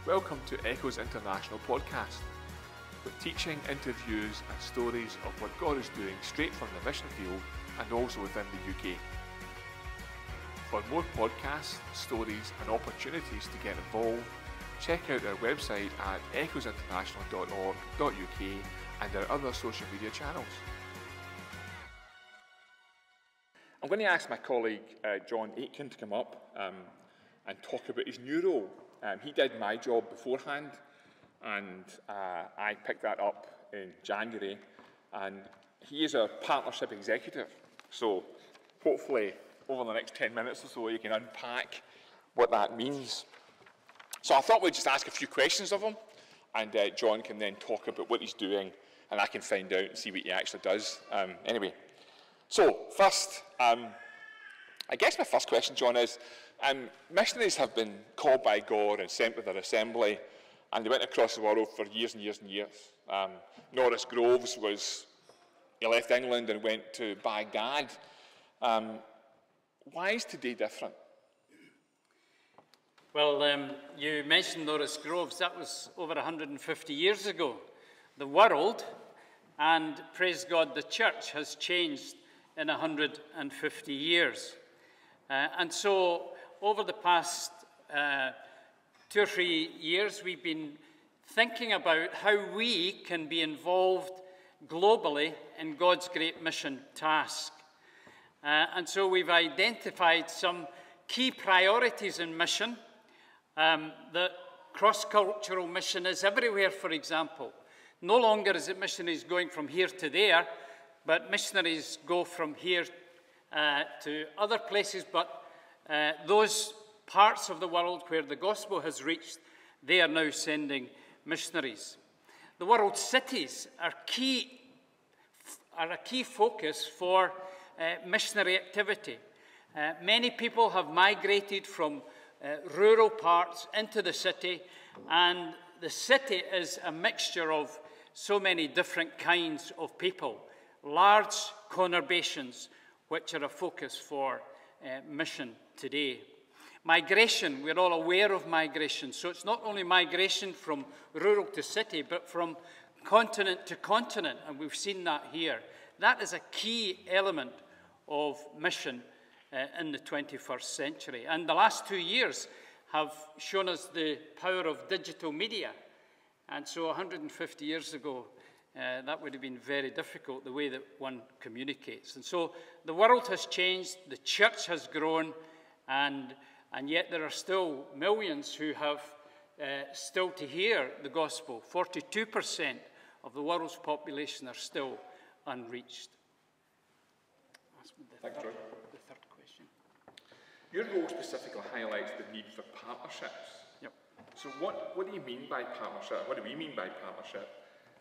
Welcome to Echoes International podcast, with teaching, interviews and stories of what God is doing straight from the mission field and also within the UK. For more podcasts, stories and opportunities to get involved, check out our website at echoesinternational.org.uk and our other social media channels. I'm going to ask my colleague John Aitken to come up and talk about his new role. He did my job beforehand, and I picked that up in January, and he is a Partnership Executive. So hopefully over the next 10 minutes or so you can unpack what that means. So I thought we'd just ask a few questions of him, and John can then talk about what he's doing, and I can find out and see what he actually does. Anyway, so first, I guess my first question, John, is missionaries have been called by God and sent with their assembly, and they went across the world for years and years and years. Norris Groves he left England and went to Baghdad. Why is today different? Well, you mentioned Norris Groves. That was over 150 years ago. The world, and praise God, the church has changed in 150 years. And so over the past 2 or 3 years, we've been thinking about how we can be involved globally in God's great mission task. And so we've identified some key priorities in mission. That cross-cultural mission is everywhere, for example. No longer is it missionaries going from here to there, but missionaries go from here to other places, but those parts of the world where the gospel has reached, they are now sending missionaries. The world cities are a key focus for missionary activity. Many people have migrated from rural parts into the city, and the city is a mixture of so many different kinds of people. Large conurbations, which are a focus for mission today. Migration, we're all aware of migration, so it's not only migration from rural to city, but from continent to continent, and we've seen that here. That is a key element of mission in the 21st century. And the last 2 years have shown us the power of digital media. And so 150 years ago, that would have been very difficult, the way that one communicates. And so the world has changed, the church has grown, and yet there are still millions who have still to hear the gospel. 42% of the world's population are still unreached. Thanks, John. Your role specifically highlights the need for partnerships. Yep. So what do you mean by partnership? What do we mean by partnership?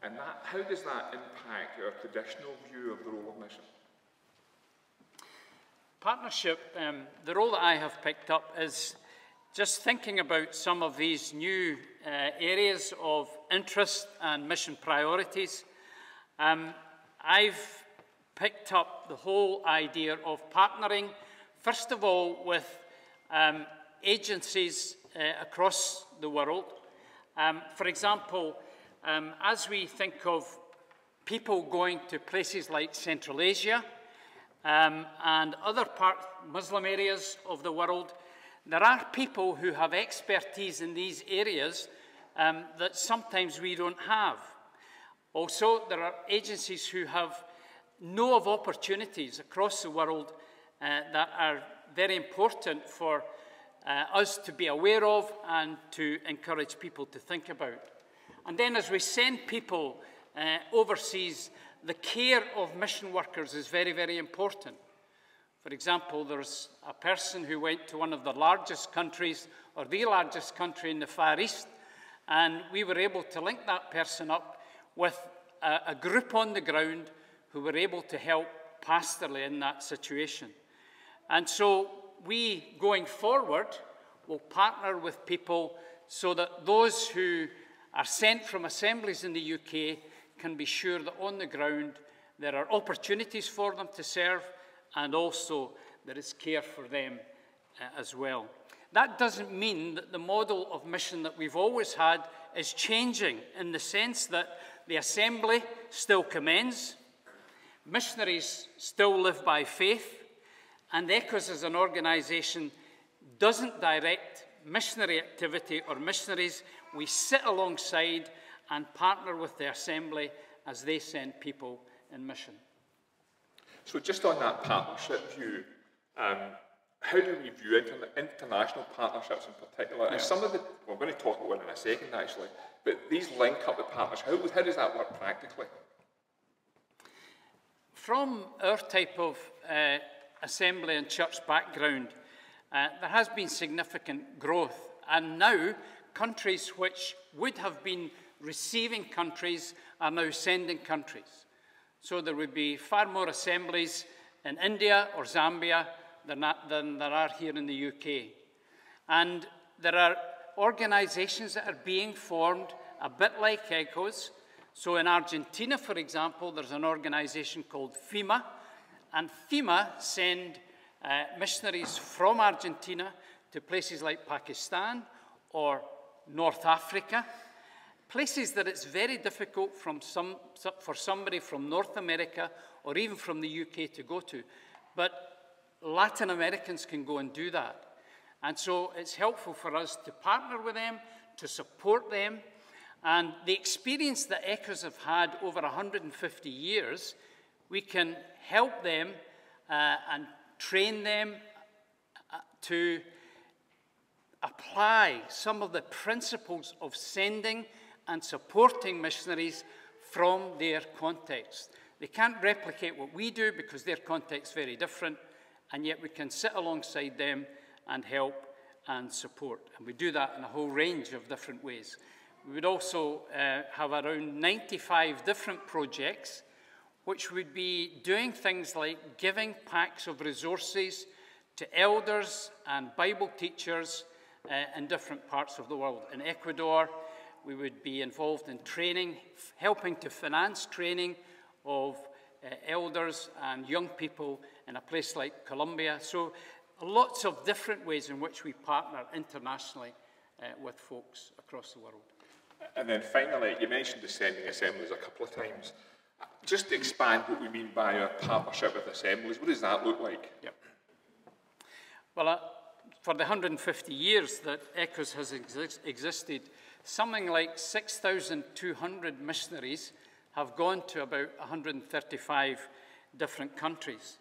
And how does that impact our traditional view of the role of mission? Partnership, the role that I have picked up is just thinking about some of these new areas of interest and mission priorities. I've picked up the whole idea of partnering, first of all, with agencies across the world. For example, as we think of people going to places like Central Asia and other Muslim areas of the world, there are people who have expertise in these areas that sometimes we don't have. Also, there are agencies who know of opportunities across the world that are very important for us to be aware of and to encourage people to think about. And then as we send people overseas, the care of mission workers is very, very important. For example, there's a person who went to one of the largest countries, or the largest country in the Far East, and we were able to link that person up with a group on the ground who were able to help pastorally in that situation. And so we, going forward, will partner with people so that those who are sent from assemblies in the UK can be sure that on the ground there are opportunities for them to serve, and also there is care for them as well. that doesn't mean that the model of mission that we've always had is changing, in the sense that the assembly still commends, missionaries still live by faith, and ECHOS as an organisation doesn't direct missionary activity or missionaries. We sit alongside and partner with the assembly as they send people in mission. So just on that partnership view, how do we view international partnerships in particular? And some of the, well, I'm going to talk about one in a second actually, but these link up with partners. How does that work practically? From our type of assembly and church background, there has been significant growth, and now countries which would have been receiving countries are now sending countries. So there would be far more assemblies in India or Zambia than there are here in the UK. And there are organisations that are being formed a bit like ECHOS. So in Argentina, for example, there's an organisation called FEMA, and FEMA send missionaries from Argentina to places like Pakistan or North Africa, places that it's very difficult for somebody from North America or even from the UK to go to. But Latin Americans can go and do that. And so it's helpful for us to partner with them, to support them. And the experience that ECHOS have had over 150 years, we can help them and train them to apply some of the principles of sending and supporting missionaries from their context. They can't replicate what we do because their context is very different, and yet we can sit alongside them and help and support. And we do that in a whole range of different ways. We would also have around 95 different projects which would be doing things like giving packs of resources to elders and Bible teachers in different parts of the world. In Ecuador, we would be involved in training, helping to finance training of elders and young people in a place like Colombia. So lots of different ways in which we partner internationally with folks across the world. And then finally, you mentioned the sending assemblies a couple of times. Just to expand what we mean by a partnership with assemblies, what does that look like? Yep. Well, for the 150 years that ECHOS has existed, something like 6,200 missionaries have gone to about 135 different countries.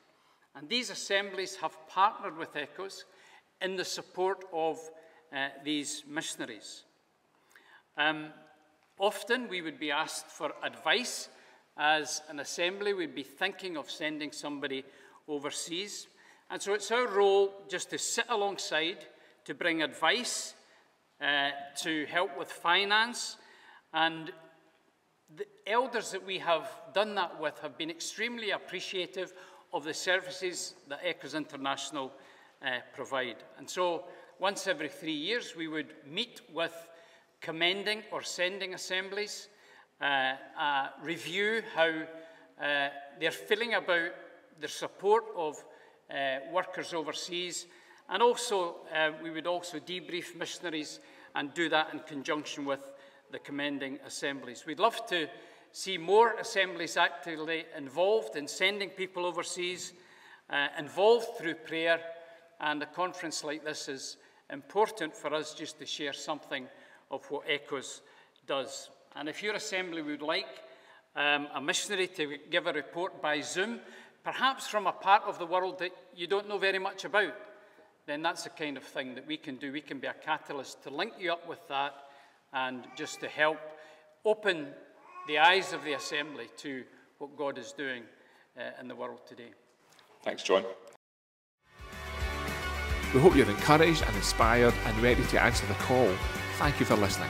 And these assemblies have partnered with ECHOS in the support of these missionaries. Often we would be asked for advice. As an assembly, we'd be thinking of sending somebody overseas. And so it's our role just to sit alongside, to bring advice, to help with finance. And the elders that we have done that with have been extremely appreciative of the services that ECHOS International provide. And so once every 3 years, we would meet with commending or sending assemblies, review how they're feeling about their support of workers overseas, and also we would also debrief missionaries and do that in conjunction with the commending assemblies. We'd love to see more assemblies actively involved in sending people overseas, involved through prayer, and a conference like this is important for us just to share something of what ECHOS does. And if your assembly would like a missionary to give a report by Zoom, perhaps from a part of the world that you don't know very much about, then that's the kind of thing that we can do. We can be a catalyst to link you up with that and just to help open the eyes of the assembly to what God is doing in the world today. Thanks, John. We hope you're encouraged and inspired and ready to answer the call. Thank you for listening.